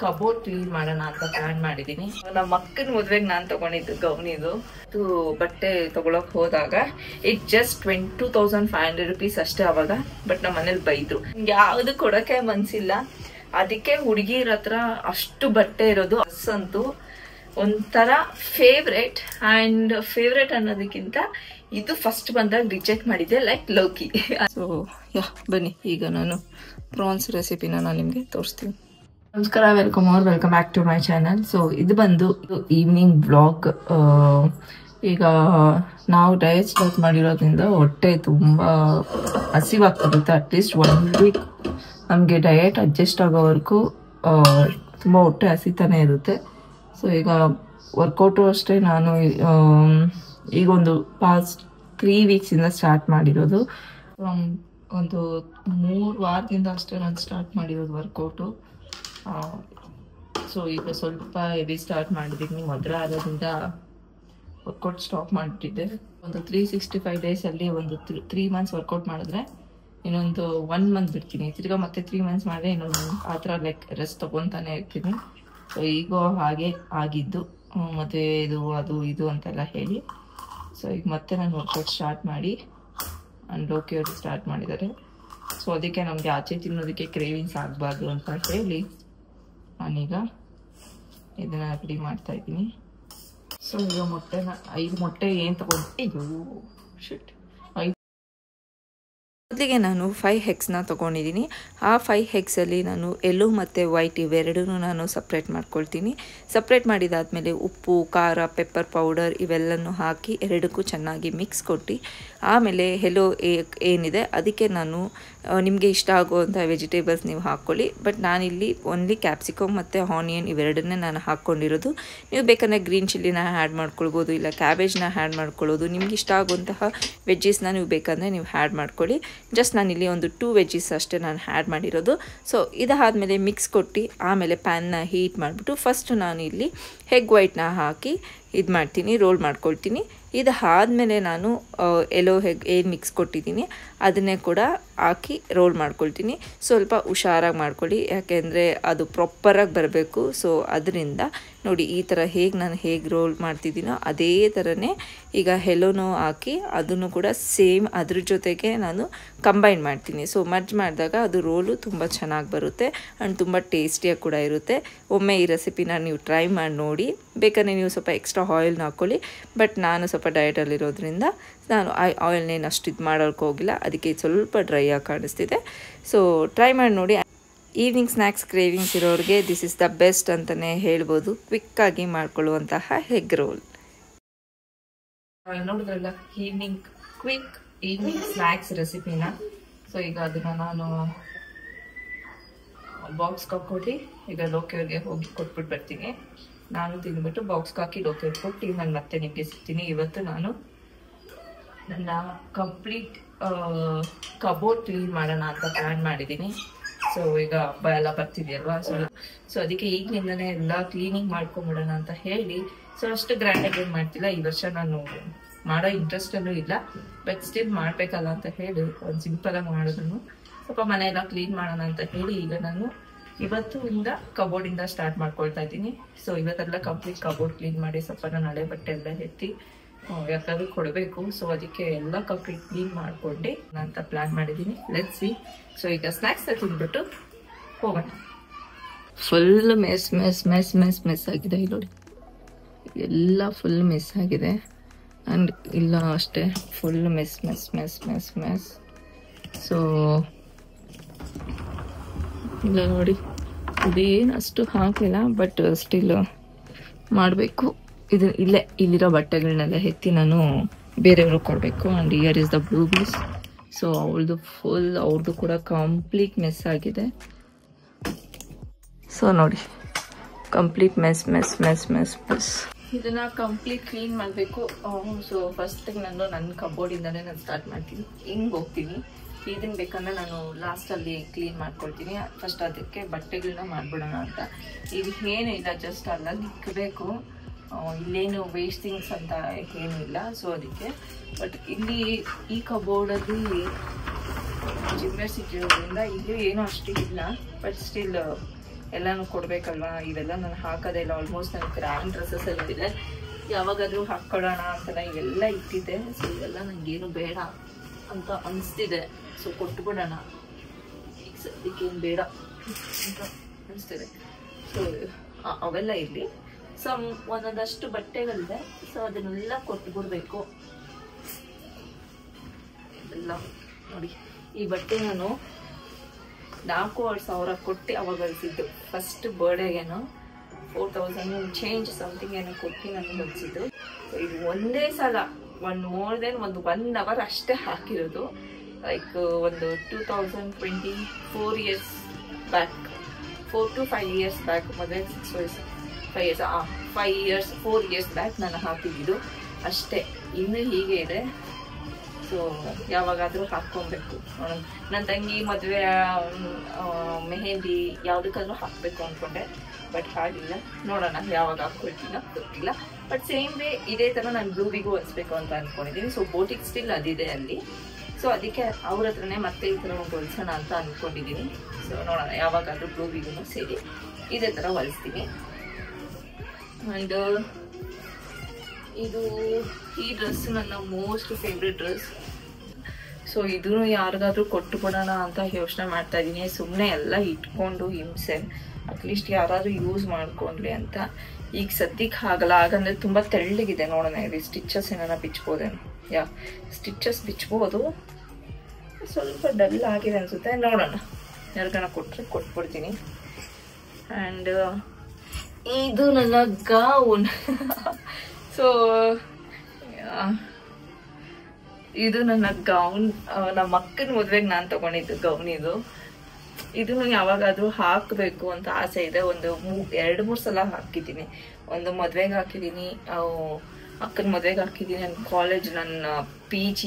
Cupboard clean ಮಾಡೋಣ ಅಂತ plan ಮಾಡಿದೀನಿ. ನಮ್ಮ ಅಕ್ಕನ ಮದುವೆಗೆ ನಾನು ತಗೊಂಡಿದ್ದು ಗೌನ್ ಇದು ಬಟ್ಟೆ ತಗೊಳಕ್ ಹೋದಾಗ ಇಟ್ ಜಸ್ಟ್ 22,500 rupees ಅಷ್ಟೇ ಅವಾಗ. ಬಟ್ ನಮ್ಮ ಮನೇಲಿ ಬೈದ್ರು, ಯಾವ್ದು ಕೊಡಕ್ಕೆ ಮನ್ಸಿಲ್ಲ. ಅದಕ್ಕೆ ಹುಡುಗಿರ ಹತ್ರ ಅಷ್ಟು ಬಟ್ಟೆ ಇರೋದು ಅಸಂತೂ ಒಂಥರ ಫೇವ್ರೇಟ್. ಅಂಡ್ ಫೇವ್ರೇಟ್ ಅನ್ನೋದಕ್ಕಿಂತ ಇದು ಫಸ್ಟ್ ಬಂದಾಗ ರಿಜೆಕ್ಟ್ ಮಾಡಿದ್ದೆ ಲೈಕ್ ಲೌಕಿ. ಸೊ ಬನ್ನಿ ಈಗ ನಾನು ಪ್ರಾನ್ಸ್ ರೆಸಿಪಿನ ನಾನು ನಿಮಗೆ ತೋರಿಸ್ತೀನಿ. ನಮಸ್ಕಾರ, welcome back to my channel. So ಇದು ಬಂದು ಈವ್ನಿಂಗ್ ಬ್ಲಾಗ್. ಈಗ ನಾವು ಡಯಟ್ ಸ್ಟಾರ್ಟ್ ಮಾಡಿರೋದ್ರಿಂದ ಹೊಟ್ಟೆ ತುಂಬ ಹಸಿವಾಗ್ತಿರುತ್ತೆ. ಅಟ್ಲೀಸ್ಟ್ 1 week ನಮಗೆ ಡಯಟ್ ಅಡ್ಜಸ್ಟ್ ಆಗೋವರೆಗೂ ತುಂಬ ಹೊಟ್ಟೆ ಹಸಿತಾನೆ ಇರುತ್ತೆ. ಸೊ ಈಗ ವರ್ಕೌಟು ಅಷ್ಟೇ ನಾನು ಈಗೊಂದು ಪಾಸ್ಟ್ 3 weeksಯಿಂದ ಸ್ಟಾರ್ಟ್ ಮಾಡಿರೋದು. ಒಂದು 3 ವಾರದಿಂದ ಅಷ್ಟೇ ನಾನು ಸ್ಟಾರ್ಟ್ ಮಾಡಿರೋದು ವರ್ಕೌಟು. ಸೊ ಈಗ ಸ್ವಲ್ಪ ಹೆವಿ ಸ್ಟಾರ್ಟ್ ಮಾಡಿದ್ದೀನಿ. ಮೊದಲ ಆಗೋದ್ರಿಂದ ವರ್ಕೌಟ್ ಸ್ಟಾಪ್ ಮಾಡಿಟ್ಟಿದ್ದೆ. ಒಂದು 365 ಡೇಸಲ್ಲಿ ಒಂದು 3 months ವರ್ಕೌಟ್ ಮಾಡಿದ್ರೆ ಇನ್ನೊಂದು 1 month ಬಿಡ್ತೀನಿ. ತಿರ್ಗಾ ಮತ್ತೆ 3 months ಮಾಡಿದ್ರೆ ಇನ್ನೊಂದು ಆ ಥರ ಲೈಕ್ ರೆಸ್ಟ್ ತೊಗೊತಾನೆ ಇರ್ತೀನಿ. ಸೊ ಈಗ ಹಾಗೆ ಆಗಿದ್ದು ಮದುವೆ ಅದು ಇದು ಅಂತೆಲ್ಲ ಹೇಳಿ. ಸೊ ಈಗ ಮತ್ತೆ ನಾನು ವರ್ಕೌಟ್ ಸ್ಟಾರ್ಟ್ ಮಾಡಿ ಲೋಕಿಯವರು ಸ್ಟಾರ್ಟ್ ಮಾಡಿದ್ದಾರೆ. ಸೊ ಅದಕ್ಕೆ ನಮಗೆ ಆಚೆ ತಿನ್ನೋದಕ್ಕೆ ಕ್ರೇವಿಂಗ್ಸ್ ಆಗಬಾರ್ದು ಅಂತ ಹೇಳಿ ನಾನೀಗ ಇದನ್ನ ರೆಡಿ ಮಾಡ್ತಾ ಇದ್ದೀನಿ. ಸೊ ಈಗ ಮೊಟ್ಟೆನ 5 ಮೊಟ್ಟೆ ಏನು ತಗೊಂಡು ಮೊದಲಿಗೆ ನಾನು 5 eggsನ ತೊಗೊಂಡಿದ್ದೀನಿ. ಆ 5 eggsಲ್ಲಿ ನಾನು ಯೆಲ್ಲೋ ಮತ್ತು ವೈಟ್ ಇವೆರಡೂ ನಾನು ಸಪ್ರೇಟ್ ಮಾಡ್ಕೊಳ್ತೀನಿ. ಸಪ್ರೇಟ್ ಮಾಡಿದಾದಮೇಲೆ ಉಪ್ಪು, ಖಾರ, ಪೆಪ್ಪರ್ ಪೌಡರ್ ಇವೆಲ್ಲನೂ ಹಾಕಿ ಎರಡಕ್ಕೂ ಚೆನ್ನಾಗಿ ಮಿಕ್ಸ್ ಕೊಟ್ಟು ಆಮೇಲೆ ಯೆಲ್ಲೋ ಏನಿದೆ ಅದಕ್ಕೆ ನಾನು ನಿಮಗೆ ಇಷ್ಟ ಆಗುವಂಥ ವೆಜಿಟೇಬಲ್ಸ್ ನೀವು ಹಾಕ್ಕೊಳ್ಳಿ. ಬಟ್ ನಾನಿಲ್ಲಿ ಓನ್ಲಿ ಕ್ಯಾಪ್ಸಿಕಮ್ ಮತ್ತು ಆನಿಯನ್ ಇವೆರಡನ್ನೇ ನಾನು ಹಾಕ್ಕೊಂಡಿರೋದು. ನೀವು ಬೇಕಂದರೆ ಗ್ರೀನ್ ಚಿಲ್ಲಿನ ಆ್ಯಡ್ ಮಾಡ್ಕೊಳ್ಬೋದು, ಇಲ್ಲ ಕ್ಯಾಬೇಜ್ನ ಆ್ಯಡ್ ಮಾಡ್ಕೊಳ್ಳೋದು. ನಿಮ್ಗೆ ಇಷ್ಟ ಆಗುವಂತಹ ವೆಜ್ಜೀಸ್ನ ನೀವು ಬೇಕಂದರೆ ನೀವು ಆ್ಯಡ್ ಮಾಡ್ಕೊಳ್ಳಿ. ಜಸ್ಟ್ ನಾನಿಲ್ಲಿ ಒಂದು 2 ವೆಜ್ಜೀಸ್ ಅಷ್ಟೇ ನಾನು ಆ್ಯಡ್ ಮಾಡಿರೋದು. ಸೊ ಇದಾದಮೇಲೆ ಮಿಕ್ಸ್ ಕೊಟ್ಟು ಆಮೇಲೆ ಪ್ಯಾನ್ನ ಹೀಟ್ ಮಾಡಿಬಿಟ್ಟು ಫಸ್ಟ್ ನಾನು ಇಲ್ಲಿ ಎಗ್ ವೈಟ್ನ ಹಾಕಿ ಇದು ಮಾಡ್ತೀನಿ, ರೋಲ್ ಮಾಡ್ಕೊಳ್ತೀನಿ. ಇದಾದಮೇಲೆ ನಾನು ಯೆಲ್ಲೋ ಎಗ್ ಏನು ಮಿಕ್ಸ್ ಕೊಟ್ಟಿದ್ದೀನಿ ಅದನ್ನೇ ಕೂಡ ಹಾಕಿ ರೋಲ್ ಮಾಡ್ಕೊಳ್ತೀನಿ. ಸ್ವಲ್ಪ ಹುಷಾರಾಗಿ ಮಾಡ್ಕೊಳ್ಳಿ, ಯಾಕೆಂದರೆ ಅದು ಪ್ರಾಪರಾಗಿ ಬರಬೇಕು. ಸೊ ಅದರಿಂದ ನೋಡಿ ಈ ಥರ ನಾನು ಹೇಗೆ ರೋಲ್ ಮಾಡ್ತಿದ್ದೀನೋ ಅದೇ ಥರನೇ ಈಗ ಯೆಲ್ಲೋನೂ ಹಾಕಿ ಅದನ್ನು ಕೂಡ ಸೇಮ್ ಅದ್ರ ಜೊತೆಗೆ ನಾನು ಕಂಬೈನ್ ಮಾಡ್ತೀನಿ. ಸೊ ಮರ್ಜ್ ಮಾಡಿದಾಗ ಅದು ರೋಲು ತುಂಬ ಚೆನ್ನಾಗಿ ಬರುತ್ತೆ ಆ್ಯಂಡ್ ತುಂಬ ಟೇಸ್ಟಿಯಾಗಿ ಕೂಡ ಇರುತ್ತೆ. ಒಮ್ಮೆ ಈ ರೆಸಿಪಿನ ನೀವು ಟ್ರೈ ಮಾಡಿ ನೋಡಿ. ಬೇಕಂದರೆ ನೀವು ಸ್ವಲ್ಪ ಎಕ್ಸ್ಟ್ರಾ ಆಯಿಲ್ನ ಹಾಕ್ಕೊಳ್ಳಿ. ಬಟ್ ನಾನು ಸ್ವಲ್ಪ ಡಯಟಲ್ಲಿರೋದ್ರಿಂದ ನಾನು ಆಯಿಲ್ನೇನು ಅಷ್ಟು ಇದು ಮಾಡೋಕ್ಕೆ ಹೋಗಿಲ್ಲ, ಅದಕ್ಕೆ ಸ್ವಲ್ಪ ಡ್ರೈ ಆಗಿ ಕಾಣಿಸ್ತಿದೆ. ಸೊ ಟ್ರೈ ಮಾಡಿ ನೋಡಿ. ಈವ್ನಿಂಗ್ ಸ್ನ್ಯಾಕ್ಸ್ ಕ್ರೇವಿಂಗ್ಸ್ ಇರೋರಿಗೆ ದಿಸ್ ಇಸ್ ದ ಬೆಸ್ಟ್ ಅಂತಲೇ ಹೇಳ್ಬೋದು. ಕ್ವಿಕ್ಕಾಗಿ ಮಾಡ್ಕೊಳ್ಳುವಂತಹ ಎಗ್ ರೋಲ್. ನೋಡಿದ್ರಲ್ಲ ಕ್ವಿಕ್ ಈವ್ನಿಂಗ್ ಸ್ನ್ಯಾಕ್ಸ್ ರೆಸಿಪಿನ. ಸೊ ಈಗ ಅದನ್ನು ನಾನು ಬಾಕ್ಸ್ಗೆ ಹಾಕ್ಕೊಟ್ಟು ಈಗ ಲೋಕಿಯವ್ರಿಗೆ ಹೋಗಿ ಕೊಟ್ಬಿಟ್ಟು ಬರ್ತೀನಿ. ನಾನು ತಿಂದ್ಬಿಟ್ಟು ಬಾಕ್ಸ್ಗೆ ಹಾಕಿ ಲೋಕಿಯವ್ರಿಗೆ ಕೊಟ್ಟು ನಾನು ಮತ್ತೆ ನಿಮಗೆ ಸಿಗ್ತೀನಿ. ಇವತ್ತು ನಾನು ನನ್ನ ಕಂಪ್ಲೀಟ್ ಕಬೋರ್ಡ್ ಕ್ಲೀನ್ ಮಾಡೋಣ ಅಂತ ಪ್ಲಾನ್ ಮಾಡಿದ್ದೀನಿ. ಸೊ ಈಗ ಹಬ್ಬ ಎಲ್ಲ ಬರ್ತಿದೆಯಲ್ವಾ, ಸೊ ಅದಕ್ಕೆ ಈಗಲಿಂದನೇ ಎಲ್ಲ ಕ್ಲೀನಿಂಗ್ ಮಾಡ್ಕೊಂಬಿಡೋಣ ಅಂತ ಹೇಳಿ. ಸೊ ಅಷ್ಟು ಗ್ರ್ಯಾಂಡಾಗಿ ಏನು ಮಾಡ್ತಿಲ್ಲ ಈ ವರ್ಷ, ನಾನು ಮಾಡೋ ಇಂಟ್ರೆಸ್ಟಲ್ಲೂ ಇಲ್ಲ. ಬಟ್ ಸ್ಟಿಲ್ ಮಾಡಬೇಕಲ್ಲ ಅಂತ ಹೇಳಿ ಒಂದು ಸಿಂಪಲಾಗಿ ಮಾಡೋದನ್ನು ಸ್ವಲ್ಪ ಮನೆಯೆಲ್ಲ ಕ್ಲೀನ್ ಮಾಡೋಣ ಅಂತ ಹೇಳಿ ಈಗ ನಾನು ಇವತ್ತಿಂದ ಕಬೋರ್ಡಿಂದ ಸ್ಟಾರ್ಟ್ ಮಾಡ್ಕೊಳ್ತಾ ಇದ್ದೀನಿ. ಸೊ ಇವತ್ತೆಲ್ಲ ಕಂಪ್ಲೀಟ್ ಕಬೋರ್ಡ್ ಕ್ಲೀನ್ ಮಾಡಿ ಸ್ವಲ್ಪ ನಾನು ಹಳೆ ಬಟ್ಟೆ ಎಲ್ಲ ಎತ್ತಿ ಯಾಕಾದ್ರೂ ಕೊಡಬೇಕು. ಸೊ ಅದಕ್ಕೆ ಎಲ್ಲ ಕಂಪ್ಲೀಟ್ ಕ್ಲೀನ್ ಮಾಡ್ಕೊಂಡು ಅಂತ ಪ್ಲಾನ್ ಮಾಡಿದ್ದೀನಿ. Let's see. ಸೊ ಈಗ ಸ್ನ್ಯಾಕ್ಸ್ ತಿಂದ್ಬಿಟ್ಟು ಹೋಗೋಣ. ಫುಲ್ ಮೆಸ್ ಆಗಿದೆ ಇಲ್ಲಿ ನೋಡಿ, ಎಲ್ಲ ಫುಲ್ ಮೆಸ್ ಆಗಿದೆ. ಆ್ಯಂಡ್ ಇಲ್ಲ ಅಷ್ಟೇ ಫುಲ್ ಮೆಸ್. ಸೊ ಇಲ್ಲ ನೋಡಿ, ಇದೇನು ಅಷ್ಟು ಹಾಕಲಿಲ್ಲ, ಬಟ್ ಸ್ಟಿಲ್ ಮಾಡಬೇಕು. ಇಲ್ಲಿರೋ ಬಟ್ಟೆಗಳನ್ನೆಲ್ಲ ಎತ್ತಿ ನಾನು ಬೇರೆಯವ್ರಿಗೆ ಕೊಡಬೇಕು. And here is the blue bees. So ಅವ್ರದ್ದು ಕೂಡ ಕಂಪ್ಲೀಟ್ ಮೆಸ್ ಆಗಿದೆ. ಸೊ ನೋಡಿ ಕಂಪ್ಲೀಟ್ ಮೆಸ್. ಇದನ್ನ ಕಂಪ್ಲೀಟ್ ಕ್ಲೀನ್ ಮಾಡಬೇಕು. ಸೊ ಫಸ್ಟಿಗೆ ನಾನು ನನ್ನ ಕಬೋರ್ಡಿಂದನೇ ನಾನು ಸ್ಟಾರ್ಟ್ ಮಾಡ್ತೀನಿ. ಹಿಂಗೆ ಹೋಗ್ತೀನಿ. ಇದನ್ನು ಬೇಕಂದ್ರೆ ನಾನು ಲಾಸ್ಟಲ್ಲಿ ಕ್ಲೀನ್ ಮಾಡ್ಕೊಳ್ತೀನಿ. ಫಸ್ಟ್ ಅದಕ್ಕೆ ಬಟ್ಟೆಗಳನ್ನ ಮಾಡಿಬಿಡೋಣ ಅಂತ. ಇದು ಏನೂ ಇಲ್ಲ, ಜಸ್ಟ್ ಅಲ್ಲಲ್ಲಿ ಇಕ್ಕಬೇಕು. ಇಲ್ಲೇನು ವೇಸ್ಟಿಂಗ್ಸ್ ಅಂತ ಏನೂ ಇಲ್ಲ. ಸೊ ಅದಕ್ಕೆ ಬಟ್ ಇಲ್ಲಿ ಈ ಕಬೋರ್ಡಲ್ಲಿ ಜಿಮ್ನಾಸ್ಟಿಕ್ ಇರೋದ್ರಿಂದ ಇಲ್ಲಿ ಏನೂ ಅಷ್ಟು ಇಲ್ಲ. ಬಟ್ ಸ್ಟಿಲ್ ಎಲ್ಲನೂ ಕೊಡಬೇಕಲ್ವಾ, ಇವೆಲ್ಲ ನಾನು ಹಾಕೋದೇ ಇಲ್ಲ. ಆಲ್ಮೋಸ್ಟ್ ನನ್ನ ಗ್ರ್ಯಾಂಡ್ ಡ್ರೆಸ್ಸಸ್ ಎಲ್ಲ ಇದೆ, ಯಾವಾಗಾದರೂ ಹಾಕ್ಕೊಳ್ಳೋಣ ಅಂತ ಇವೆಲ್ಲ ಇಟ್ಟಿದ್ದೆ. ಸೊ ಇವೆಲ್ಲ ನನಗೇನು ಬೇಡ ಅಂತ ಅನಿಸ್ತಿದೆ, ಸೊ ಕೊಟ್ಬಿಡೋಣ, ಈಗ ಸದ್ಯಕ್ಕೇನು ಬೇಡ ಅಂತ ಅನಿಸ್ತಿದೆ. ಸೊ ಅವೆಲ್ಲ ಇರಲಿ. ಸೊ ಒಂದೊಂದಷ್ಟು ಬಟ್ಟೆಗಳಿದೆ, ಸೊ ಅದನ್ನೆಲ್ಲ ಕೊಟ್ಬಿಡ್ಬೇಕು. ಎಲ್ಲ ನೋಡಿ, ಈ ಬಟ್ಟೆ ನಾನು 4,000 ಕೊಟ್ಟು ಅವಾಗ ಹೊಲಿಸಿದ್ದು. ಫಸ್ಟ್ ಬರ್ಡೇಗೇನೋ 4,000 ಚೇಂಜ್ ಸಮಥಿಂಗ್ ಏನೋ ಕೊಟ್ಟು ನನಗೆ ಹೊಲಿಸಿದ್ದು. ಸೊ ಇದು ಒಂದೇ ಸಲ ಮೋರ್ ದೆನ್ 1 hour ಅಷ್ಟೇ ಹಾಕಿರೋದು. ಲೈಕ್ ಒಂದು 2024 years back, 4 to 5 years back, ಮದುವೆ 5 years 4 years ಬ್ಯಾಕ್ ನಾನು ಹಾಕಿದ್ದು ಅಷ್ಟೇ. ಇನ್ನು ಹೀಗೆ ಇದೆ. ಸೊ ಯಾವಾಗಾದರೂ ಹಾಕ್ಕೊಬೇಕು. ನನ್ನ ತಂಗಿ ಮದುವೆ ಮೆಹಂದಿ ಯಾವುದಕ್ಕಾದ್ರೂ ಹಾಕಬೇಕು ಅಂದ್ಕೊಂಡೆ, ಬಟ್ ಹಾಗಿಲ್ಲ. ನೋಡೋಣ ಯಾವಾಗ ಹಾಕ್ಕೊಳ್ತೀನ ಗೊತ್ತಿಲ್ಲ. ಬಟ್ ಸೇಮ್ ವೇ ಇದೇ ಥರ ನಾನು ಬ್ಲೂವಿಗೂ ಹೊಲಿಸ್ಬೇಕು ಅಂತ ಅಂದ್ಕೊಂಡಿದ್ದೀನಿ. ಸೊ ಬೋಟಿಕ್ ಸ್ಟಿಲ್ ಅದಿದೆ ಅಲ್ಲಿ. ಸೊ ಅದಕ್ಕೆ ಅವ್ರ ಹತ್ರನೇ ಮತ್ತೆ ಈ ಥರ ಹೊಲಿಸೋಣ ಅಂತ ಅಂದ್ಕೊಂಡಿದ್ದೀನಿ. ಸೊ ನೋಡೋಣ ಯಾವಾಗಾದರೂ ಬ್ಲೂವಿಗೂ ಸೇರಿ ಇದೇ ಥರ ಹೊಲಿಸ್ತೀನಿ. ಆ್ಯಂಡ್ ಈ ಡ್ರೆಸ್ ನನ್ನ ಮೋಸ್ಟ್ ಫೇವ್ರೆಟ್ ಡ್ರೆಸ್. ಸೊ ಇದನ್ನು ಯಾರಿಗಾದ್ರೂ ಕೊಟ್ಟು ಕೊಡೋಣ ಅಂತ ಯೋಚನೆ ಮಾಡ್ತಾ ಇದ್ದೀನಿ. ಸುಮ್ಮನೆ ಎಲ್ಲ ಇಟ್ಕೊಂಡು ಹಿಂಸೆ, ಅಟ್ಲೀಸ್ಟ್ ಯಾರಾದರೂ ಯೂಸ್ ಮಾಡ್ಕೊಂಡ್ಲಿ ಅಂತ. ಈಗ ಸದ್ಯಕ್ಕೆ ಆಗಲ್ಲ, ಹಾಗಂದ್ರೆ ತುಂಬ ತೆಳ್ಳಗಿದೆ. ನೋಡೋಣ ಇಲ್ಲಿ ಸ್ಟಿಚಸ್ ಏನಾರ ಬಿಚ್ಬೋದೇನು. ಸ್ಟಿಚಸ್ ಬಿಚ್ಬೋದು, ಸ್ವಲ್ಪ ಡಲ್ ಆಗಿದೆ ಅನಿಸುತ್ತೆ. ನೋಡೋಣ, ಯಾರಿಗಾನ ಕೊಟ್ಟರೆ ಕೊಟ್ಬಿಡ್ತೀನಿ. ಆ್ಯಂಡ್ ಇದು ನನ್ನ ಗೌನ್. ಸೊ ಇದು ನನ್ನ ಗೌನ್, ನಮ್ಮ ಅಕ್ಕನ ಮದುವೆಗೆ ನಾನು ತಗೊಂಡಿದ್ದು ಗೌನ್ ಇದು. ಇದನ್ನು ಯಾವಾಗಾದ್ರೂ ಹಾಕಬೇಕು ಅಂತ ಆಸೆ ಇದೆ. ಒಂದು 2-3 ಸಲ ಹಾಕಿದ್ದೀನಿ. ಒಂದು ಮದುವೆಗೆ ಹಾಕಿದ್ದೀನಿ, ಅಕ್ಕನ ಮದುವೆಗೆ ಹಾಕಿದ್ದೀನಿ, ನನ್ನ ಕಾಲೇಜ್, ನನ್ನ PG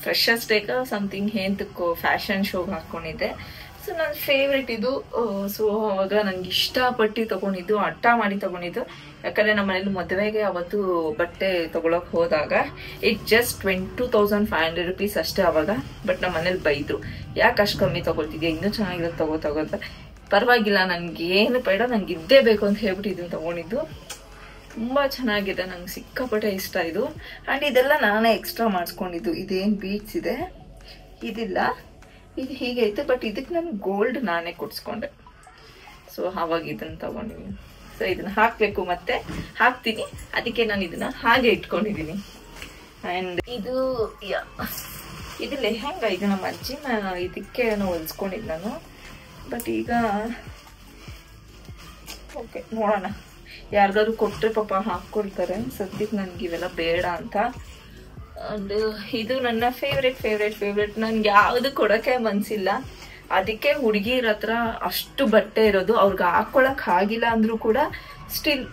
ಫ್ರೆಶರ್ಸ್ ಡೇಗ ಸಮಥಿಂಗ್ ಎಂತಕ್ಕೋ ಫ್ಯಾಷನ್ ಶೋಗೆ ಹಾಕ್ಕೊಂಡಿದ್ದೆ. ಸೊ ನನ್ನ ಫೇವ್ರೆಟ್ ಇದು. ಸೊ ಅವಾಗ ನನಗೆ ಇಷ್ಟಪಟ್ಟು ತೊಗೊಂಡಿದ್ದು, ಹಠ ಮಾಡಿ ತೊಗೊಂಡಿದ್ದು. ಯಾಕಂದರೆ ನಮ್ಮ ಮನೇಲಿ ಮದುವೆಗೆ ಅವತ್ತು ಬಟ್ಟೆ ತೊಗೊಳಕ್ಕೆ ಹೋದಾಗ ಇಟ್ ಜಸ್ಟ್ 22,500 rupees ಅಷ್ಟೇ ಅವಾಗ. ಬಟ್ ನಮ್ಮ ಮನೇಲಿ ಬೈದರು, ಯಾಕೆ ಅಷ್ಟು ಕಮ್ಮಿ ತೊಗೊಳ್ತಿದ್ಯಾ, ಇನ್ನೂ ಚೆನ್ನಾಗಿರೋದು ತಗೋತ. ಪರವಾಗಿಲ್ಲ, ನನಗೇನು ಬೇಡ, ನನಗೆ ಇದ್ದೇ ಬೇಕು ಅಂತ ಹೇಳ್ಬಿಟ್ಟು ಇದನ್ನು ತೊಗೊಂಡಿದ್ದು. ತುಂಬ ಚೆನ್ನಾಗಿದೆ, ನಂಗೆ ಸಿಕ್ಕಾಪಟ್ಟೆ ಇಷ್ಟ ಇದು. ಆ್ಯಂಡ್ ಇದೆಲ್ಲ ನಾನೇ ಎಕ್ಸ್ಟ್ರಾ ಮಾಡಿಸ್ಕೊಂಡಿದ್ದು. ಇದೇನು ಬೀಟ್ಸ್ ಇದೆ ಇದಿಲ್ಲ, ಇದು ಹೀಗೆ ಇತ್ತು. ಬಟ್ ಇದಕ್ಕೆ ನಾನು ಗೋಲ್ಡ್ ನಾನೇ ಕೊಡಿಸ್ಕೊಂಡೆ. ಸೊ ಆವಾಗ ಇದನ್ನು ತಗೊಂಡಿದ್ದೀನಿ. ಸೊ ಇದನ್ನು ಹಾಕಬೇಕು, ಮತ್ತೆ ಹಾಕ್ತೀನಿ, ಅದಕ್ಕೆ ನಾನು ಇದನ್ನು ಹಾಗೆ ಇಟ್ಕೊಂಡಿದ್ದೀನಿ. ಆ್ಯಂಡ್ ಇದು ಲೆಹಂಗ. ಇದು ನಮ್ಮ ಅಜ್ಜಿನ ಇದಕ್ಕೆ ಹೊಲಿಸ್ಕೊಂಡಿದ್ದು ನಾನು. ಬಟ್ ಈಗ ಓಕೆ, ನೋಡೋಣ, ಯಾರಿಗಾದ್ರು ಕೊಟ್ಟರೆ ಪಾಪ ಹಾಕ್ಕೊಳ್ತಾರೆ. ಸದ್ಯಕ್ಕೆ ನನಗೆ ಇವೆಲ್ಲ ಬೇಡ ಅಂತ. ಆ್ಯಂಡ್ ಇದು ನನ್ನ ಫೇವ್ರೆಟ್. ನನಗೆ ಯಾವುದು ಕೊಡೋಕ್ಕೆ ಮನಸ್ಸಿಲ್ಲ. ಅದಕ್ಕೆ ಹುಡುಗಿರ ಹತ್ರ ಅಷ್ಟು ಬಟ್ಟೆ ಇರೋದು, ಅವ್ರಿಗೆ ಹಾಕ್ಕೊಳಕ್ಕೆ ಆಗಿಲ್ಲ ಅಂದರೂ ಕೂಡ ಸ್ಟಿಲ್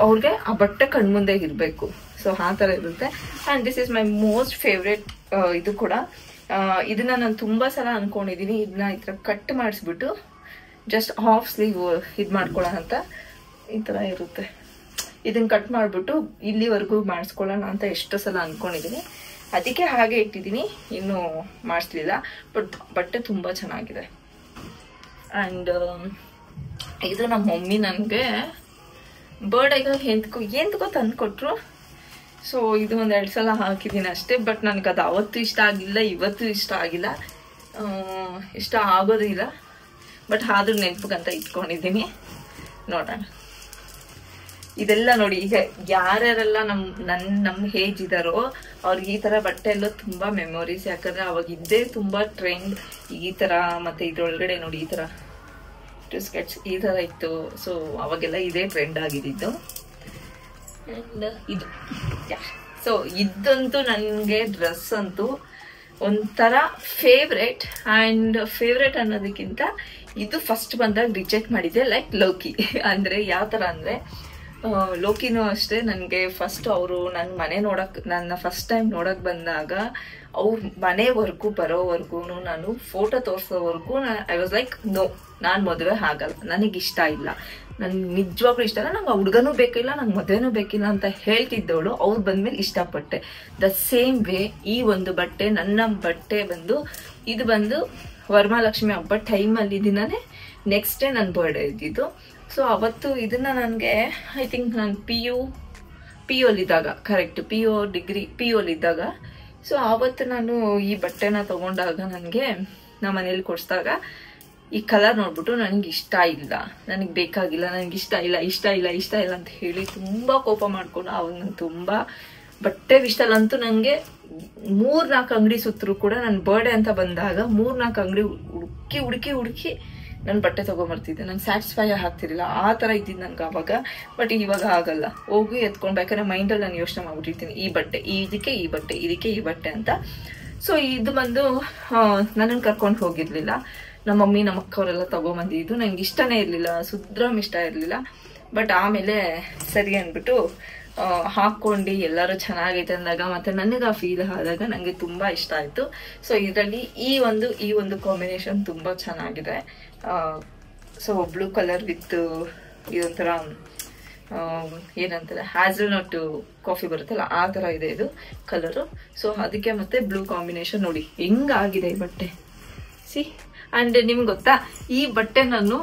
ಅವ್ರಿಗೆ ಆ ಬಟ್ಟೆ ಕಣ್ಮುಂದೆ ಇರಬೇಕು. ಸೊ ಆ ಥರ ಇರುತ್ತೆ. And this is my most favourite. ಇದು ಕೂಡ ಇದನ್ನ ನಾನು ತುಂಬ ಸಲ ಅಂದ್ಕೊಂಡಿದ್ದೀನಿ, ಇದನ್ನ ಈ ಥರ ಕಟ್ ಮಾಡಿಸ್ಬಿಟ್ಟು ಜಸ್ಟ್ ಹಾಫ್ ಸ್ಲೀವ್ ಇದು ಮಾಡ್ಕೊಳ್ಳೋಣ ಅಂತ. ಈ ಥರ ಇರುತ್ತೆ. ಇದನ್ನು ಕಟ್ ಮಾಡಿಬಿಟ್ಟು ಇಲ್ಲಿವರೆಗೂ ಮಾಡಿಸ್ಕೊಳ್ಳೋಣ ಅಂತ ಎಷ್ಟೋ ಸಲ ಅಂದ್ಕೊಂಡಿದ್ದೀನಿ. ಅದಕ್ಕೆ ಹಾಗೆ ಇಟ್ಟಿದ್ದೀನಿ, ಇನ್ನೂ ಮಾಡಿಸ್ಲಿಲ್ಲ. ಬಟ್ ಬಟ್ಟೆ ತುಂಬ ಚೆನ್ನಾಗಿದೆ. ಆ್ಯಂಡ್ ಇದು ನಮ್ಮ ಮಮ್ಮಿ ನನಗೆ ಬರ್ಡೇಗೆ ಎಂತಕೋ ತಂದುಕೊಟ್ರು. ಸೊ ಇದು 1-2 ಸಲ ಹಾಕಿದ್ದೀನಿ ಅಷ್ಟೇ. ಬಟ್ ನನಗೆ ಅದು ಅವತ್ತು ಇಷ್ಟ ಆಗಿಲ್ಲ, ಇವತ್ತು ಇಷ್ಟ ಆಗಿಲ್ಲ, ಇಷ್ಟ ಆಗೋದಿಲ್ಲ. ಬಟ್ ಆದ್ರೂ ನೆನಪಿಗಂತ ಇಟ್ಕೊಂಡಿದ್ದೀನಿ. ನೋಡೋಣ. ಇದೆಲ್ಲ ನೋಡಿ, ಈಗ ಯಾರ್ಯಾರೆಲ್ಲ ನಮ್ಮ ಏಜ್ ಇದ್ದಾರೋ ಅವ್ರಿಗೆ ಈ ಥರ ಬಟ್ಟೆ ಎಲ್ಲ ತುಂಬ ಮೆಮೊರೀಸ್. ಯಾಕಂದರೆ ಅವಾಗ ಇದ್ದೇ ತುಂಬ ಟ್ರೆಂಡ್ ಈ ಥರ. ಮತ್ತು ಇದ್ರೊಳಗಡೆ ನೋಡಿ, ಈ ಥರ ಸ್ಕೆಟ್ಸ್ ಈ ಥರ ಇತ್ತು. ಸೊ ಅವಾಗೆಲ್ಲ ಇದೇ ಟ್ರೆಂಡ್ ಆಗಿದ್ದು. ಆ್ಯಂಡ್ ಇದು ಸೊ ಇದಂತೂ ನನಗೆ ಡ್ರೆಸ್ ಅಂತೂ ಒಂಥರ ಫೇವ್ರೆಟ್. ಆ್ಯಂಡ್ ಫೇವ್ರೆಟ್ ಅನ್ನೋದಕ್ಕಿಂತ ಇದು ಫಸ್ಟ್ ಬಂದಾಗ ರಿಜೆಕ್ಟ್ ಮಾಡಿದ್ದೆ, ಲೈಕ್ ಲೋಕಿ. ಅಂದರೆ ಯಾವ ಥರ ಅಂದರೆ, ಲೋಕಿನೂ ಅಷ್ಟೇ. ನನಗೆ ಫಸ್ಟ್ ಅವರು ನನ್ನ ಫಸ್ಟ್ ಟೈಮ್ ನೋಡೋಕ್ಕೆ ಬಂದಾಗ ಅವ್ರ ಮನೆವರೆಗೂ ಬರೋವರೆಗೂ, ನಾನು ಫೋಟೋ ತೋರಿಸೋವರೆಗೂ ಐ ವಾಸ್ ಲೈಕ್ ನೋ, ನಾನು ಮದುವೆ ಆಗಲ್ಲ, ನನಗಿಷ್ಟ ಇಲ್ಲ, ನನಗೆ ನಿಜವಾಗ್ಲೂ ಇಷ್ಟ ಇಲ್ಲ, ನಂಗೆ ಹುಡುಗನೂ ಬೇಕಿಲ್ಲ, ನಂಗೆ ಮದುವೆನೂ ಬೇಕಿಲ್ಲ ಅಂತ ಹೇಳ್ತಿದ್ದವಳು ಅವ್ರು ಬಂದಮೇಲೆ ಇಷ್ಟಪಟ್ಟೆ. ದ ಸೇಮ್ ವೇ ಈ ಒಂದು ಬಟ್ಟೆ, ನನ್ನ ಬಟ್ಟೆ ಇದು ಬಂದು ವರಮಹಾಲಕ್ಷ್ಮಿ ಹಬ್ಬ ಟೈಮಲ್ಲಿ ದಿನನೇ ನೆಕ್ಸ್ಟ್ ಡೇ ನನ್ನ ಬರ್ಡೇ ಇದ್ದಿದ್ದು. ಸೊ ಅವತ್ತು ಇದನ್ನ ನನಗೆ ಐ ಥಿಂಕ್ ನಾನು ಪಿ ಯು ಅಲ್ಲಿದ್ದಾಗ, ಕರೆಕ್ಟ್ ಪಿ ಯು ಅಲ್ಲಿದ್ದಾಗ, ಸೊ ಆವತ್ತು ನಾನು ಈ ಬಟ್ಟೆನ ತಗೊಂಡಾಗ ನನಗೆ ನಮ್ಮ ಮನೇಲಿ ಕೊಡಿಸಿದಾಗ ಈ ಕಲರ್ ನೋಡ್ಬಿಟ್ಟು ನನಗೆ ಇಷ್ಟ ಇಲ್ಲ, ನನಗೆ ಬೇಕಾಗಿಲ್ಲ, ನನಗೆ ಇಷ್ಟ ಇಲ್ಲ ಅಂತ ಹೇಳಿ ತುಂಬ ಕೋಪ ಮಾಡ್ಕೊಂಡು ಅವಾಗ ನಾನು ತುಂಬ ಬಟ್ಟೆ ವಿಷಯದಲ್ಲಂತೂ ನನಗೆ 3-4 ಅಂಗಡಿ ಸುತ್ತರೂ ಕೂಡ ನನ್ನ ಬರ್ಡೇ ಅಂತ ಬಂದಾಗ 3-4 ಅಂಗಡಿ ಹುಡುಕಿ ನಾನು ಬಟ್ಟೆ ತೊಗೊಂಬರ್ತಿದ್ದೆ. ನಂಗೆ ಸ್ಯಾಟಿಸ್ಫೈ ಆಗ್ತಿರ್ಲಿಲ್ಲ, ಆ ಥರ ಇದ್ದಿದ್ದು ನನಗೆ ಆವಾಗ. ಬಟ್ ಇವಾಗ ಆಗಲ್ಲ, ಹೋಗಿ ಎತ್ಕೊಳ್ಬೇಕಾದ್ರೆ ಮೈಂಡಲ್ಲಿ ನಾನು ಯೋಚನೆ ಮಾಡ್ಬಿಟ್ಟಿರ್ತೀನಿ, ಈ ಬಟ್ಟೆ ಇದಕ್ಕೆ ಈ ಬಟ್ಟೆ ಅಂತ. ಸೊ ಇದು ಬಂದು ನನ್ನನ್ನು ಕರ್ಕೊಂಡು ಹೋಗಿರ್ಲಿಲ್ಲ, ನಮ್ಮ ಮಮ್ಮಿ ನಮ್ಮ ಅಕ್ಕವರೆಲ್ಲ ತೊಗೊಂಬಂದಿದ್ದು. ನಂಗೆ ಇಷ್ಟನೇ ಇರಲಿಲ್ಲ, ಸುದ್ರಮ್ ಇಷ್ಟ ಇರಲಿಲ್ಲ. ಬಟ್ ಆಮೇಲೆ ಸರಿ ಅಂದ್ಬಿಟ್ಟು ಹಾಕ್ಕೊಂಡು ಎಲ್ಲರೂ ಚೆನ್ನಾಗೈತೆ ಅಂದಾಗ ಮತ್ತು ನನಗೆ ಆ ಫೀಲ್ ಆದಾಗ ನನಗೆ ತುಂಬ ಇಷ್ಟ ಆಯಿತು. ಸೊ ಇದರಲ್ಲಿ ಈ ಒಂದು ಕಾಂಬಿನೇಷನ್ ತುಂಬ ಚೆನ್ನಾಗಿದೆ. ಸೊ ಬ್ಲೂ ಕಲರ್ ವಿತ್ ಇದೊಂಥರ ಏನಂತಾರೆ ಹ್ಯಾಝಲ್ನಟ್ ಕಾಫಿ ಬರುತ್ತಲ್ಲ ಆ ಥರ ಇದೆ ಇದು ಕಲರು. ಸೊ ಅದಕ್ಕೆ ಮತ್ತೆ ಬ್ಲೂ ಕಾಂಬಿನೇಷನ್ ನೋಡಿ ಹೆಂಗಾಗಿದೆ ಈ ಬಟ್ಟೆ, ಸಿ. ಅಂಡ್ ನಿಮ್ಗೆ ಗೊತ್ತಾ, ಈ ಬಟ್ಟೆ ನಾನು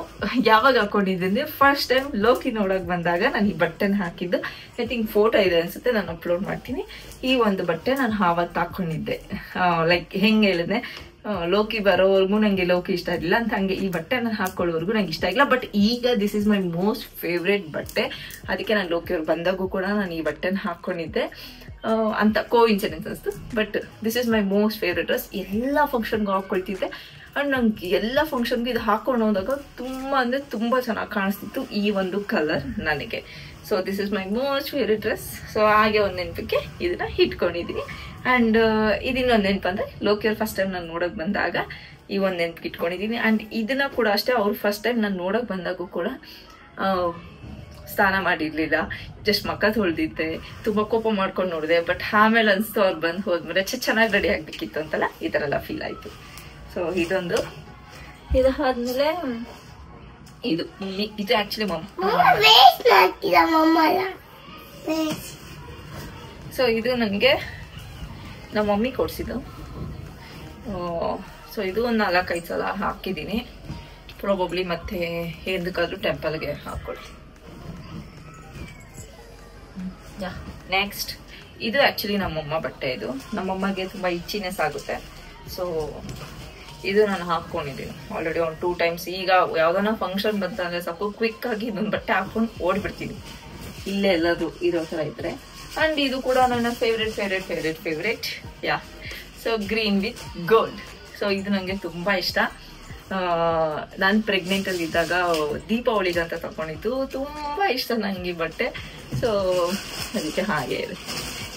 ಯಾವಾಗ ಹಾಕೊಂಡಿದ್ದೀನಿ, ಫಸ್ಟ್ ಟೈಮ್ ಲೋಕಿ ನೋಡಕ್ ಬಂದಾಗ ನಾನು ಈ ಬಟ್ಟೆನ ಹಾಕಿದ್ದು. ಐ ಥಿಂಕ್ ಫೋಟೋ ಇದೆ ಅನ್ಸುತ್ತೆ, ನಾನು ಅಪ್ಲೋಡ್ ಮಾಡ್ತೀನಿ. ಈ ಒಂದು ಬಟ್ಟೆ ನಾನು ಆವತ್ತು ಹಾಕೊಂಡಿದ್ದೆ. ಲೈಕ್ ಹೆಂಗೆ ಹೇಳಿದೆ, ಲೋಕಿ ಬರೋವರೆಗೂ ನಂಗೆ ಲೋಕಿ ಇಷ್ಟ ಇರಲಿಲ್ಲ ಅಂತ, ಹಂಗೆ ಈ ಬಟ್ಟೆ ನಾನು ಹಾಕೊಳ್ಳೋವರೆಗೂ ನಂಗೆ ಇಷ್ಟ ಇಲ್ಲ. ಬಟ್ ಈಗ this is my most favourite ಬಟ್ಟೆ. ಅದಕ್ಕೆ ನಾನು ಲೋಕಿ ಅವ್ರು ಬಂದಾಗೂ ಕೂಡ ನಾನು ಈ ಬಟ್ಟೆನ ಹಾಕೊಂಡಿದ್ದೆ ಅಂತ ಕೋಇನ್ಸಿಡೆನ್ಸ್ ಅನಿಸ್ತು. But this is my most favourite dress. ಎಲ್ಲ ಫಂಕ್ಷನ್ಗೂ ಹಾಕ್ಕೊಳ್ತಿದ್ದೆ. ಅಂಡ್ ನಂಗೆ ಎಲ್ಲ ಫಂಕ್ಷನ್ಗೆ ಇದು ಹಾಕೊಂಡು ಹೋದಾಗ ತುಂಬ ಅಂದರೆ ತುಂಬ ಚೆನ್ನಾಗಿ ಕಾಣಿಸ್ತಿತ್ತು ಈ ಒಂದು ಕಲರ್ ನನಗೆ. So this is my most favourite dress. So ಹಾಗೆ ಒಂದು ನೆನಪಿಗೆ ಇದನ್ನ ಇಟ್ಕೊಂಡಿದ್ದೀನಿ. ಆ್ಯಂಡ್ ಇದನ್ನೊಂದು ನೆನಪು ಅಂದರೆ ಲೋಕಿಯವ್ರು ಫಸ್ಟ್ ಟೈಮ್ ನಾನು ನೋಡೋಕೆ ಬಂದಾಗ ಈ ಒಂದು ನೆನಪಿಗೆ ಇಟ್ಕೊಂಡಿದ್ದೀನಿ. ಆ್ಯಂಡ್ ಇದನ್ನ ಕೂಡ ಅಷ್ಟೇ, ಅವ್ರು ಫಸ್ಟ್ ಟೈಮ್ ನಾನು ನೋಡೋಕೆ ಬಂದಾಗೂ ಕೂಡ ಸ್ನಾನ ಮಾಡಿರಲಿಲ್ಲ, ಜಸ್ಟ್ ಮಕ್ಕ ತೊಳೆದಿದ್ದೆ, ತುಂಬ ಕೋಪ ಮಾಡ್ಕೊಂಡು ನೋಡಿದೆ. ಬಟ್ ಆಮೇಲೆ ಅನಿಸ್ತು ಅವ್ರು ಬಂದು ಹೋದ್ಮೇಲೆ ಚೆನ್ನಾಗಿ ರೆಡಿ ಆಗಬೇಕಿತ್ತು ಅಂತಲ್ಲ, ಈ ಥರ ಎಲ್ಲ ಫೀಲ್ ಆಯಿತು. ಸೊ ಇದು ಆದ್ಮೇಲೆ ಇದು ಆಕ್ಚುಲಿ ಸೊ ಇದು ನನಗೆ ನಮ್ಮ ಮಮ್ಮಿ ಕೊಡ್ಸಿದ್ದು. ಸೊ ಇದು ಒಂದು 4-5 ಸಲ ಹಾಕಿದ್ದೀನಿ ಪ್ರಾಬಬ್ಲಿ. ಮತ್ತೆ ಎಂದಕ್ಕಾದ್ರೂ ಟೆಂಪಲ್ಗೆ ಹಾಕ್ಕೊಳ್ತೀನಿ. ನೆಕ್ಸ್ಟ್ ಇದು ಆಕ್ಚುಲಿ ನಮ್ಮಮ್ಮ ಬಟ್ಟೆ. ಇದು ನಮ್ಮಮ್ಮಗೆ ತುಂಬ ಇಚ್ಚಿನೆಸ್ ಆಗುತ್ತೆ. ಸೊ ಇದು ನಾನು ಹಾಕ್ಕೊಂಡಿದ್ದೀನಿ ಆಲ್ರೆಡಿ ಒಂದು 2 ಟೈಮ್ಸ್. ಈಗ ಯಾವ್ದಾನ ಫಂಕ್ಷನ್ ಬಂತಂದ್ರೆ ಸ್ವಲ್ಪ ಕ್ವಿಕ್ ಆಗಿ ಇದೊಂದು ಬಟ್ಟೆ ಹಾಕೊಂಡು ಓಡ್ಬಿಡ್ತೀನಿ, ಇಲ್ಲೇ ಎಲ್ಲದು ಇರೋ ಥರ ಇದ್ರೆ. ಅಂಡ್ ಇದು ಕೂಡ ನನ್ನ favourite yeah. So green with gold. So ಇದು ನನಗೆ ತುಂಬ ಇಷ್ಟ. ನಾನು ಪ್ರೆಗ್ನೆಂಟಲ್ಲಿ ಇದ್ದಾಗ ದೀಪಾವಳಿಗೆ ಅಂತ ತಗೊಂಡಿದ್ದು, ತುಂಬ ಇಷ್ಟ ನನಗೆ ಈ ಬಟ್ಟೆ. ಸೊ ಅದಕ್ಕೆ ಹಾಗೆ ಇದೆ.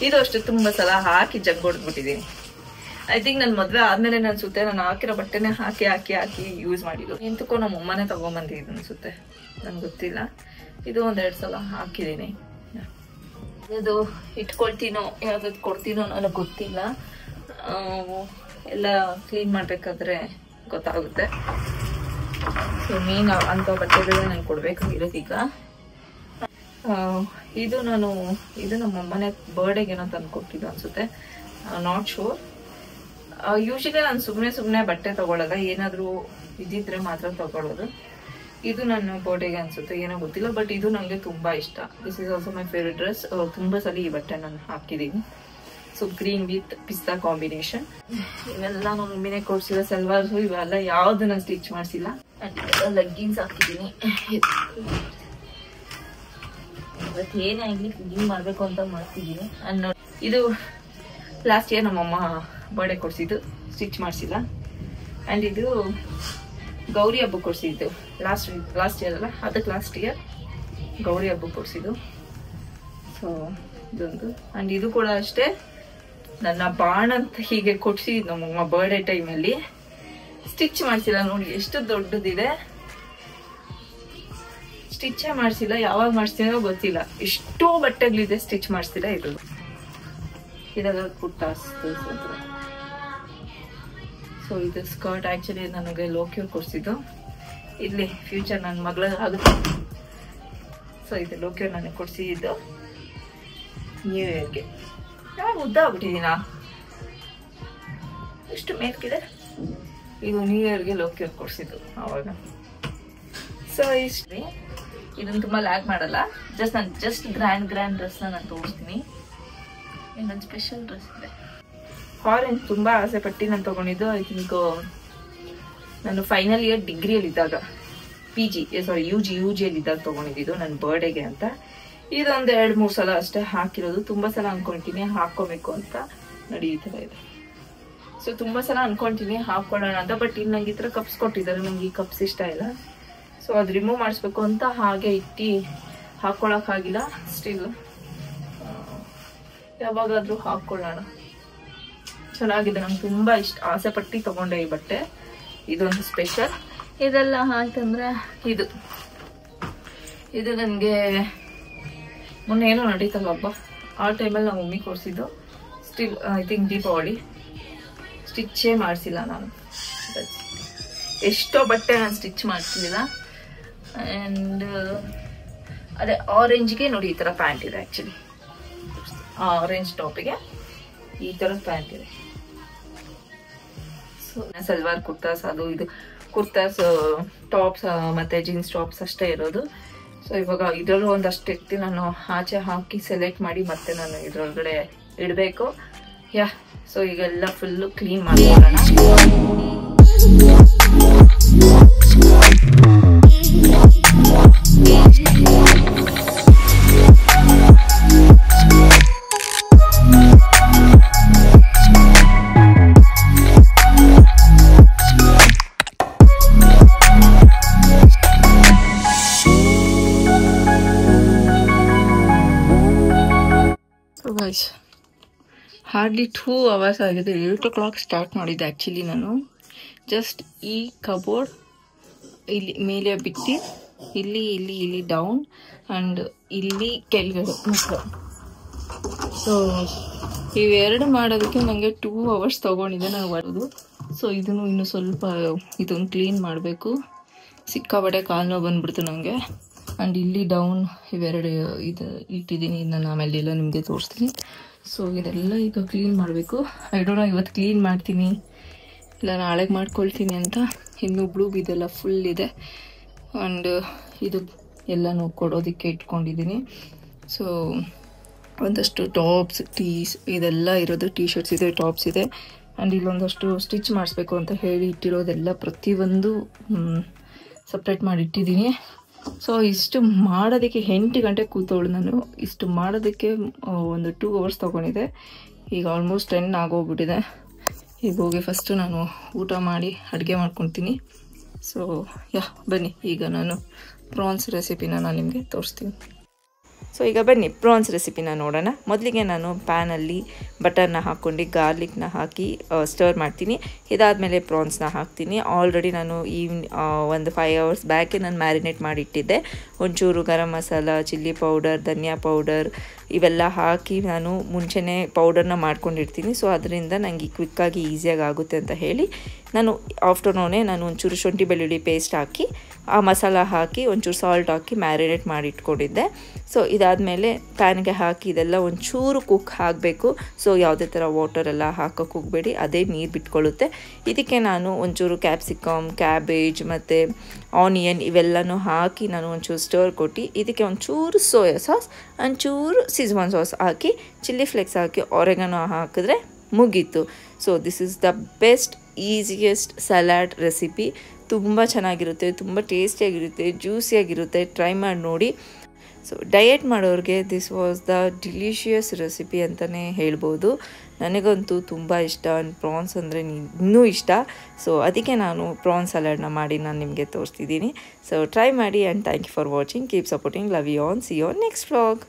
ಇದು ಅಷ್ಟು ತುಂಬ ಸಲ ಹಾಕಿ ಜಗ್ಗೊಡ್ಬಿಟ್ಟಿದ್ದೀನಿ. ಐ ಥಿಂಕ್ ನನ್ನ ಮದುವೆ ಆದ್ಮೇಲೆ ಅನ್ಸುತ್ತೆ ನಾನು ಹಾಕಿರೋ ಬಟ್ಟೆನೇ ಹಾಕಿ ಯೂಸ್ ಮಾಡಿದ್ದು. ಎಂತಕ್ಕೋ ನಮ್ಮ ಅಮ್ಮನೇ ತಗೊಂಬಂದಿದ್ದು ಅನ್ಸುತ್ತೆ, ನನ್ಗೆ ಗೊತ್ತಿಲ್ಲ. ಇದು 1-2 ಸಲ ಹಾಕಿದ್ದೀನಿ. ಇದು ಇಟ್ಕೊಳ್ತೀನೋ ಯಾವ್ದಾದ್ರು ಕೊಡ್ತೀನೋ ನನಗೆ ಗೊತ್ತಿಲ್ಲ. ಎಲ್ಲ ಕ್ಲೀನ್ ಮಾಡಬೇಕಾದ್ರೆ ಗೊತ್ತಾಗುತ್ತೆ. ಸೊ ಮೇನ್ ಅಂಥ ಬಟ್ಟೆಗಳನ್ನ ನಾನು ಕೊಡ್ಬೇಕಾಗಿರೋದು ಈಗ. ಇದು ನಮ್ಮ ಅಮ್ಮನೇ ಬರ್ಡೇಗೇನೋ ತಂದು ಕೊಟ್ಟಿದ್ದು ಅನ್ಸುತ್ತೆ, ನಾಟ್ ಶೋರ್. ಯೂಶಲಿ ನಾನು ಸುಮ್ಮನೆ ಬಟ್ಟೆ ತಗೊಳ್ಳೋದ, ಏನಾದರೂ ಇದ್ದಿದ್ರೆ ಮಾತ್ರ ತಗೊಳ್ಳೋದು. ಇದು ನನ್ನ ಬರ್ಡೇಗೆ ಅನ್ಸುತ್ತೆ, ಏನೋ ಗೊತ್ತಿಲ್ಲ. ಬಟ್ ಇದು ನನಗೆ ತುಂಬ ಇಷ್ಟ. This is also my favourite dress. ತುಂಬ ಸಲ ಈ ಬಟ್ಟೆ ನಾನು ಹಾಕಿದ್ದೀನಿ. ಸೊ ಗ್ರೀನ್ ವಿತ್ ಪಿಸ್ತಾ ಕಾಂಬಿನೇಷನ್. ಇವೆಲ್ಲ ನಮ್ಮ ಮಮ್ಮಿನೇ ಕೊಡ್ಸಿಲ್ಲ ಸಲ್ವಾರ್ಸು, ಇವೆಲ್ಲ ಯಾವ್ದು ನಾನು ಸ್ಟಿಚ್ ಮಾಡಿಸಿಲ್ಲ. ಲಗ್ಗಿನ್ಸ್ ಹಾಕಿದ್ದೀನಿ. ಇವತ್ತು ಏನೇ ಆಗಲಿ ಕ್ಲೀನ್ ಮಾಡಬೇಕು ಅಂತ ಮಾಡ್ತಿದ್ದೀನಿ. ಅಂಡ್ ನೋಡಿ, ಇದು ಲಾಸ್ಟ್ ಇಯರ್ ನಮ್ಮಮ್ಮ ಬರ್ಡೇ ಕೊಡಿಸಿದ್ದು, ಸ್ಟಿಚ್ ಮಾಡಿಸಿಲ್ಲ. ಆ್ಯಂಡ್ ಇದು ಗೌರಿ ಹಬ್ಬಕ್ಕೆ ಕೊಡಿಸಿದ್ದು, ಲಾಸ್ಟ್ ಇಯರ್ ಅಲ್ಲ, ಅದಕ್ಕೆ ಲಾಸ್ಟ್ ಇಯರ್ ಗೌರಿ ಹಬ್ಬಕ್ಕೆ ಕೊಡಿಸಿದ್ದು. ಸೊ ಇದೊಂದು. ಆ್ಯಂಡ್ ಇದು ಕೂಡ ಅಷ್ಟೇ, ನನ್ನ ಬಾಣ ಅಂತ ಹೀಗೆ ಕೊಡಿಸಿದ್ದು ನಮ್ಮಮ್ಮ ಬರ್ಡೇ ಟೈಮಲ್ಲಿ. ಸ್ಟಿಚ್ ಮಾಡಿಸಿಲ್ಲ, ನೋಡಿ ಎಷ್ಟು ದೊಡ್ಡದಿದೆ, ಸ್ಟಿಚ್ಚೇ ಮಾಡಿಸಿಲ್ಲ. ಯಾವಾಗ ಮಾಡಿಸ್ತೀನೋ ಗೊತ್ತಿಲ್ಲ, ಎಷ್ಟೋ ಬಟ್ಟೆಗಳಿದೆ ಸ್ಟಿಚ್ ಮಾಡಿಸಿಲ್ಲ. ಇದು ಇದೆಲ್ಲ ಪುಟ್ಟ. ಸೊ ಇದು ಸ್ಕರ್ಟ್ ಆಕ್ಚುಲಿ ನನಗೆ ಲೋಕಿಯವ್ರು ಕೊಡಿಸಿದ್ದು. ಇಲ್ಲಿ ಫ್ಯೂಚರ್ ನನ್ನ ಮಗಳ ಆಗುತ್ತೆ. ಸೊ ಇದು ಲೋಕಿಯವ್ರು ನನಗೆ ಕೊಡಿಸಿದ್ದು ನ್ಯೂ ಇಯರ್ಗೆ. ಯಾವ ಉದ್ದ ಆಗ್ಬಿಟ್ಟಿದ್ದೀನಾ, ಎಷ್ಟು ಮೇಲ್ಕಿದೆ. ಇದು ನ್ಯೂ ಇಯರ್ಗೆ ಲೋಕಿ ಕೊಡಿಸಿದ್ದು ಆವಾಗ. ಸೊ ಇಷ್ಟೇ, ಇದನ್ನು ತುಂಬ ಲ್ಯಾಕ್ ಮಾಡಲ್ಲ. ನಾನು ಗ್ರ್ಯಾಂಡ್ ಡ್ರೆಸ್ನ ನಾನು ತೋರಿಸ್ತೀನಿ. ಇನ್ನೊಂದು ಸ್ಪೆಷಲ್ ಡ್ರೆಸ್ ಇದೆ. ಆರೆಂಜ್ ತುಂಬ ಆಸೆ ಪಟ್ಟು ನಾನು ತೊಗೊಂಡಿದ್ದು. ಐ ಥಿಂಕ್ ನಾನು ಫೈನಲ್ ಇಯರ್ ಡಿಗ್ರಿಯಲ್ಲಿದ್ದಾಗ ಯು ಜಿಯಲ್ಲಿದ್ದಾಗ ತೊಗೊಂಡಿದ್ದು ನನ್ನ ಬರ್ಡೇಗೆ ಅಂತ. ಇದೊಂದು 2-3 ಸಲ ಅಷ್ಟೇ ಹಾಕಿರೋದು. ತುಂಬ ಸಲ ಅನ್ಕೊಳ್ತೀನಿ ಹಾಕ್ಕೋಬೇಕು ಅಂತ. ನೋಡಿ ಈ ಥರ ಇದೆ. ಸೊ ತುಂಬ ಸಲ ಅನ್ಕೊಳ್ತೀನಿ ಹಾಕ್ಕೊಳ್ಳೋಣ ಅಂತ. ಬಟ್ ಇನ್ನು ನಂಗೆ ಈ ಥರ ಕಪ್ಸ್ ಕೊಟ್ಟಿದ್ದಾರೆ, ನಂಗೆ ಈ ಕಪ್ಸ್ ಇಷ್ಟ ಇಲ್ಲ. ಸೊ ಅದು ರಿಮೂವ್ ಮಾಡಿಸ್ಬೇಕು ಅಂತ ಹಾಗೆ ಇಟ್ಟು ಹಾಕ್ಕೊಳ್ಳೋಕ್ಕಾಗಿಲ್ಲ. ಸ್ಟಿಲ್ ಯಾವಾಗಾದರೂ ಹಾಕ್ಕೊಳ್ಳೋಣ. ಚೆನ್ನಾಗಿದೆ, ನಂಗೆ ತುಂಬ ಇಷ್ಟ, ಆಸೆ ಪಟ್ಟು ತೊಗೊಂಡೆ ಈ ಬಟ್ಟೆ. ಇದೊಂದು ಸ್ಪೆಷಲ್. ಇದೆಲ್ಲ ಆಯ್ತಂದ್ರೆ ಇದು ನನಗೆ ಮೊನ್ನೆ ಏನೋ ನಡೀತಲ್ಲ ಹಬ್ಬ, ಆ ಟೈಮಲ್ಲಿ ನಾವು ಮಮ್ಮಿ ಕೊಡಿಸಿದ್ದು. Still I think Deepavali. ಸ್ಟಿಚ್ಚೇ ಮಾಡಿಸಿಲ್ಲ ನಾನು. ಎಷ್ಟೋ ಬಟ್ಟೆ ನಾನು ಸ್ಟಿಚ್ ಮಾಡ್ತಿದ್ದಿಲ್ಲ. ಆ್ಯಂಡ್ ಅದೇ ಆರೆಂಜ್ಗೆ ನೋಡಿ ಈ ಥರ ಪ್ಯಾಂಟ್ ಇದೆ. ಆ್ಯಕ್ಚುಲಿ ಆರೆಂಜ್ ಟಾಪಿಗೆ ಈ ಥರದ ಪ್ಯಾಂಟ್ ಇದೆ. ಸೊ ಸಲ್ವಾರ್ ಕುರ್ತಾಸ್, ಅದು ಇದು ಕುರ್ತಾಸ್, ಟಾಪ್ಸ್ ಮತ್ತು ಜೀನ್ಸ್ ಟಾಪ್ಸ್ ಅಷ್ಟೇ ಇರೋದು. ಸೊ ಇವಾಗ ಇದರಲ್ಲೂ ಒಂದಷ್ಟು ಎತ್ತಿ ನಾನು ಆಚೆ ಹಾಕಿ ಸೆಲೆಕ್ಟ್ ಮಾಡಿ ಮತ್ತೆ ನಾನು ಇದರೊಳಗಡೆ ಇಡಬೇಕು. ಸೊ ಈಗೆಲ್ಲ ಫುಲ್ಲು ಕ್ಲೀನ್ ಮಾಡ್ಕೊಳ್ಳೋಣ. ಹಾರ್ಡ್ಲಿ 2 ಅವರ್ಸ್ ಆಗಿದೆ. 8 o'clock ಸ್ಟಾರ್ಟ್ ಮಾಡಿದ್ದೆ ಆ್ಯಕ್ಚುಲಿ ನಾನು. ಜಸ್ಟ್ ಈ ಕಬೋರ್ಡ್ ಇಲ್ಲಿ ಮೇಲೆ ಬಿಟ್ಟು ಇಲ್ಲಿ ಡೌನ್ ಆ್ಯಂಡ್ ಇಲ್ಲಿ ಕೆಳಗಡೆ ಮಾತ್ರ. ಸೊ ಇವೆರಡು ಮಾಡೋದಕ್ಕೆ ನನಗೆ 2 ಅವರ್ಸ್ ತೊಗೊಂಡಿದ್ದೆ ನಾನು ಬರೋದು. ಸೊ ಇದನ್ನು ಇನ್ನೂ ಸ್ವಲ್ಪ ಇದನ್ನು ಕ್ಲೀನ್ ಮಾಡಬೇಕು. ಸಿಕ್ಕಾಪಟ್ಟೆ ಕಾಲು ನೋವು ಬಂದುಬಿಡ್ತು ನನಗೆ. ಆ್ಯಂಡ್ ಇಲ್ಲಿ ಡೌನ್ ಇವೆರಡು ಇಟ್ಟಿದ್ದೀನಿ. ನಾನು ಆಮೇಲೆ ಎಲ್ಲ ನಿಮಗೆ ತೋರಿಸ್ತೀನಿ. ಸೊ ಇದೆಲ್ಲ ಈಗ ಕ್ಲೀನ್ ಮಾಡಬೇಕು. ಐ ಡೋಂಟ್ ನೋ ಇವತ್ತು ಕ್ಲೀನ್ ಮಾಡ್ತೀನಿ ಇಲ್ಲ ನಾಳೆಗೆ ಮಾಡ್ಕೊಳ್ತೀನಿ ಅಂತ. ಇನ್ನು ಬ್ಲೂ ಇದೆಲ್ಲ ಫುಲ್ ಇದೆ. ಆ್ಯಂಡ್ ಇದು ಎಲ್ಲನೂ ಕೊಡೋದಕ್ಕೆ ಇಟ್ಕೊಂಡಿದ್ದೀನಿ. ಸೊ ಒಂದಷ್ಟು ಟಾಪ್ಸ್, ಟೀಸ್ ಇದೆಲ್ಲ ಇರೋದು. ಟೀ ಶರ್ಟ್ಸ್ ಇದೆ, ಟಾಪ್ಸ್ ಇದೆ. ಆ್ಯಂಡ್ ಇಲ್ಲೊಂದಷ್ಟು ಸ್ಟಿಚ್ ಮಾಡಿಸ್ಬೇಕು ಅಂತ ಹೇಳಿ ಇಟ್ಟಿರೋದೆಲ್ಲ ಪ್ರತಿಯೊಂದು ಸಪ್ರೇಟ್ ಮಾಡಿ ಇಟ್ಟಿದ್ದೀನಿ. ಸೊ ಇಷ್ಟು ಮಾಡೋದಕ್ಕೆ 8 ಗಂಟೆ ಕೂತವಳು ನಾನು. ಇಷ್ಟು ಮಾಡೋದಕ್ಕೆ ಒಂದು 2 ಅವರ್ಸ್ ತೊಗೊಂಡಿದ್ದೆ. ಈಗ ಆಲ್ಮೋಸ್ಟ್ 10 ಆಗೋಗ್ಬಿಟ್ಟಿದೆ. ಈಗ ಹೋಗಿ ಫಸ್ಟು ನಾನು ಊಟ ಮಾಡಿ ಅಡುಗೆ ಮಾಡ್ಕೊತೀನಿ. ಸೊ ಬನ್ನಿ ಈಗ ನಾನು ಪ್ರಾನ್ಸ್ ರೆಸಿಪಿನ ನಾನು ನಿಮಗೆ ತೋರಿಸ್ತೀನಿ. ಸೊ ಈಗ ಬನ್ನಿ ಪ್ರಾನ್ಸ್ ರೆಸಿಪಿನ ನೋಡೋಣ. ಮೊದಲಿಗೆ ನಾನು ಪ್ಯಾನಲ್ಲಿ ಬಟರ್ನ ಹಾಕ್ಕೊಂಡು ಗಾರ್ಲಿಕ್ನ ಹಾಕಿ ಸ್ಟರ್ ಮಾಡ್ತೀನಿ. ಇದಾದಮೇಲೆ ಪ್ರಾನ್ಸ್ನ ಹಾಕ್ತೀನಿ. ಆಲ್ರೆಡಿ ನಾನು ಒಂದು 5 hours ಬ್ಯಾಕೆ ನಾನು ಮ್ಯಾರಿನೇಟ್ ಮಾಡಿಟ್ಟಿದ್ದೆ. ಒಂಚೂರು ಗರಂ ಮಸಾಲ, ಚಿಲ್ಲಿ ಪೌಡರ್, ಧನಿಯಾ ಪೌಡರ್ ಇವೆಲ್ಲ ಹಾಕಿ ನಾನು ಮುಂಚೆನೇ ಪೌಡರ್ನ ಮಾಡ್ಕೊಂಡಿರ್ತೀನಿ. ಸೊ ಅದರಿಂದ ನನಗೆ ಕ್ವಿಕ್ಕಾಗಿ ಈಸಿಯಾಗಿ ಆಗುತ್ತೆ ಅಂತ ಹೇಳಿ ನಾನು ಆಫ್ಟರ್ನೂನೇ ನಾನು ಒಂಚೂರು ಶುಂಠಿ ಬೆಳ್ಳುಳ್ಳಿ ಪೇಸ್ಟ್ ಹಾಕಿ ಆ ಮಸಾಲ ಹಾಕಿ ಒಂಚೂರು ಸಾಲ್ಟ್ ಹಾಕಿ ಮ್ಯಾರಿನೇಟ್ ಮಾಡಿ ಇಟ್ಕೊಂಡಿದ್ದೆ. ಸೊ ಇದಾದಮೇಲೆ ಪ್ಯಾನ್ಗೆ ಹಾಕಿ ಇದೆಲ್ಲ ಒಂಚೂರು ಕುಕ್ ಆಗಬೇಕು. ಸೊ ಯಾವುದೇ ಥರ ವಾಟರೆಲ್ಲ ಹಾಕೋಕ್ಕೆ ಹೋಗಬೇಡಿ, ಅದೇ ನೀರು ಬಿಟ್ಕೊಳ್ಳುತ್ತೆ. ಇದಕ್ಕೆ ನಾನು ಒಂಚೂರು ಕ್ಯಾಪ್ಸಿಕಮ್, ಕ್ಯಾಬೇಜ್ ಮತ್ತು ಆನಿಯನ್ ಇವೆಲ್ಲನೂ ಹಾಕಿ ನಾನು ಒಂಚೂರು ಸ್ಟರ್ ಕೊಟ್ಟು ಇದಕ್ಕೆ ಒಂಚೂರು ಸೋಯಾ ಸಾಸ್, ಒಂಚೂರು ಸಿಜ್ವಾನ್ ಸಾಸ್ ಹಾಕಿ ಚಿಲ್ಲಿ ಫ್ಲೇಕ್ಸ್ ಹಾಕಿ ಆರೆಗಾನೋ ಹಾಕಿದ್ರೆ ಮುಗೀತು. So this is the best easiest salad recipe. ತುಂಬ ಚೆನ್ನಾಗಿರುತ್ತೆ, ತುಂಬ ಟೇಸ್ಟಿಯಾಗಿರುತ್ತೆ, ಜ್ಯೂಸಿಯಾಗಿರುತ್ತೆ. ಟ್ರೈ ಮಾಡಿ ನೋಡಿ. ಸೊ ಡಯೆಟ್ ಮಾಡೋರಿಗೆ this was the delicious recipe ಅಂತಲೇ ಹೇಳ್ಬೋದು. ನನಗಂತೂ ತುಂಬ ಇಷ್ಟ. ಪ್ರಾನ್ಸ್ ಅಂದರೆ ಇನ್ನೂ ಇಷ್ಟ. ಸೊ ಅದಕ್ಕೆ ನಾನು ಪ್ರಾನ್ಸ್ ಸಲಾಡ್ನ ಮಾಡಿ ನಾನು ನಿಮಗೆ ತೋರಿಸ್ತಿದ್ದೀನಿ. ಸೊ ಟ್ರೈ ಮಾಡಿ and thank you for watching. Keep supporting. Love you on. See you on next vlog.